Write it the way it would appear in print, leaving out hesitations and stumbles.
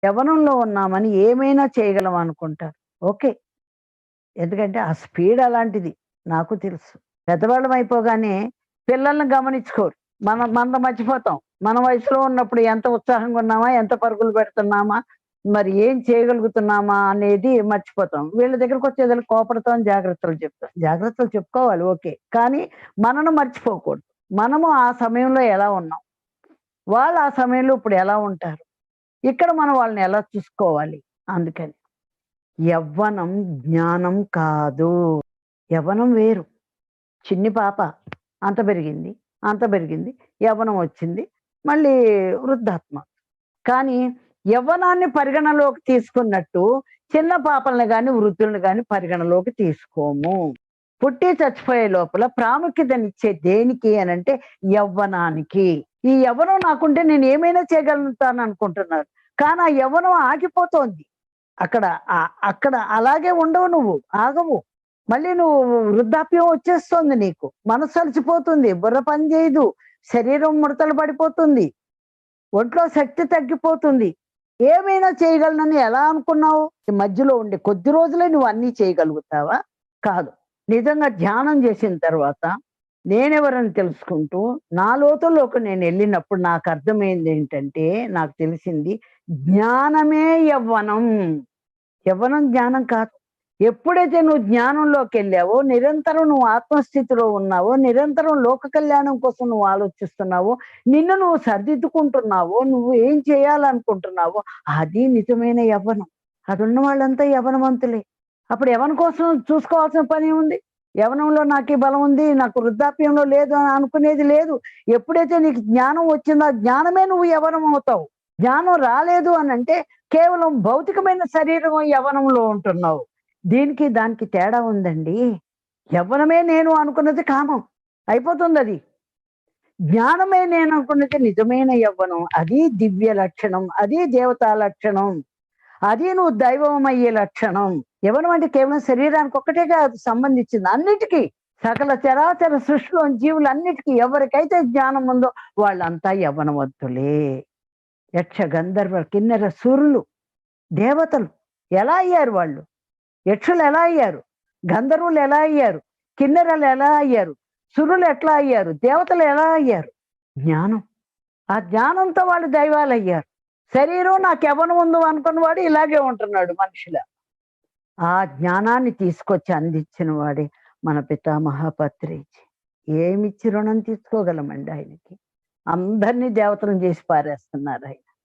యవ్వనంలో ఉన్నామని ఏమైనా చేయగలం అనుకుంటారు. ఓకే. ఎందుకంటే ఆ స్పీడ్ అలాంటిది. నాకు తెలుసు. పెద్దవాళ్ళం అయిపోగానే పిల్లల్ని గమనించుకోరు. మనది మర్చిపోతాం. మన వయసులో ఉన్నప్పుడు ఎంత ఉత్సాహంగా ఉన్నామా? ఎంత పరుగులు పెడుతున్నామా? మరి ఏం చేయగలుగుతున్నామా? అనేది మర్చిపోతాం. వీళ్ళ దగ్గరకొచ్చేదలికి కోపడతాం, జాగ్రత్తలు చెప్తాం. జాగ్రత్తలు చెప్పుకోవాలి ఓకే. కానీ మనను మర్చిపోకూడదు. మనము ఆ సమయంలో ఎలా ఉన్నాం? వాళ్ళు ఆ సమయంలో ఇప్పుడు ఎలా ఉంటారు? ఇక్కడ మనం వాళ్ళని ఎలా చూసుకోవాలి? అందుకని. యవ్వనం జ్ఞానం కాదు. యవ్వనం వేరు. చిన్ని పాప అంత పెరిగింది, అంత పెరిగింది. యవ్వనం వచ్చింది. మళ్ళీ వృద్ధాప్మ. కానీ యవ్వనాన్ని పరిగణలోకి తీసుకున్నట్టు చిన్న పాపల్ని గాని, వృద్ధుల్ని గాని పరిగణలోకి తీసుకోము. పుట్టి చచ్చిపోయే లోపల ప్రాముఖ్యతనిచ్చే దేనికి అనంటే యవ్వనానికి. ఈ యవ్వనం నాకుంటే నేను ఏమైనా చేయగలుగుతాననుకుంటున్నారు. కానీ ఆ యవ్వనం ఆగిపోతోంది. అక్కడ అక్కడ అలాగే ఉండవు నువ్వు. ఆగవు. మళ్ళీ నువ్వు వృద్ధాప్యం వచ్చేస్తుంది నీకు. మనస్సు అలసిపోతుంది. బుర్ర పని చేయదు. శరీరం ముడతలు పడిపోతుంది. ఒంట్లో శక్తి తగ్గిపోతుంది. ఏమైనా చేయగలనని ఎలా అనుకున్నావు? ఈ మధ్యలో ఉండే కొద్ది రోజులే నువ్వు అన్నీ చేయగలుగుతావా? కాదు. నిజంగా ధ్యానం చేసిన తర్వాత నేనెవరని తెలుసుకుంటూ నా లోతుల్లోకి నేనెళ్ళినప్పుడు నాకర్థమైందేంటంటే, నాకు తెలిసింది జ్ఞానమే యవ్వనం. యవ్వనం జ్ఞానం కాదు. ఎప్పుడైతే నువ్వు జ్ఞానంలోకెళ్ళావో, నిరంతరం నువ్వు ఆత్మస్థితిలో ఉన్నావో, నిరంతరం లోక కళ్యాణం కోసం నువ్వు ఆలోచిస్తున్నావో, నిన్ను నువ్వు సరిదిద్దుకుంటున్నావో, నువ్వు ఏం చేయాలనుకుంటున్నావో, అది నిజమైన యవ్వనం. అదున్న వాళ్ళంతా యవ్వనవంతులే. అప్పుడు యవ్వనం కోసం చూసుకోవాల్సిన పనేముంది? యవ్వనంలో నాకీ బలం ఉంది, నాకు వృద్ధాప్యంలో లేదు అని అనుకునేది లేదు. ఎప్పుడైతే నీకు జ్ఞానం వచ్చిందో, ఆ జ్ఞానమే నువ్వు యవ్వనం అవుతావు. జ్ఞానం రాలేదు అనంటే కేవలం భౌతికమైన శరీరం యవ్వనంలో ఉంటున్నావు. దీనికి దానికి తేడా ఉందండి. యవ్వనమే నేను అనుకున్నది కామం. అయిపోతుందది. జ్ఞానమే నేను అనుకున్నది నిజమైన యవ్వనం. అది దివ్య లక్షణం. అది దేవతా లక్షణం. అది నువ్వు దైవమయ్యే లక్షణం. యవ్వనం అంటే కేవలం శరీరానికి ఒక్కటే కాదు సంబంధించింది. అన్నిటికీ సకల చరాచర సృష్టిలోని జీవులన్నిటికీ ఎవరికైతే జ్ఞానం ఉందో వాళ్ళంతా యవ్వనవంతులే. యక్ష, గంధర్వ, కిన్నెర, సురులు, దేవతలు ఎలా అయ్యారు వాళ్ళు? యక్షులు ఎలా అయ్యారు? గంధర్వులు ఎలా అయ్యారు? కిన్నెరలు ఎలా అయ్యారు? సురులు ఎట్లా అయ్యారు? దేవతలు ఎలా అయ్యారు? జ్ఞానం. ఆ జ్ఞానంతో వాళ్ళు దైవాలయ్యారు. శరీరం నాకు యవ్వనం ఉందో అనుకున్నవాడు ఇలాగే ఉంటున్నాడు మనిషిలా. ఆ జ్ఞానాన్ని తీసుకొచ్చి అందించిన వాడే మన పితామహ పత్రిజీ. ఏమిచ్చి రుణం తీసుకోగలమండి ఆయనకి? అందరినీ దేవతలను చేసి పారేస్తున్నారు ఆయన.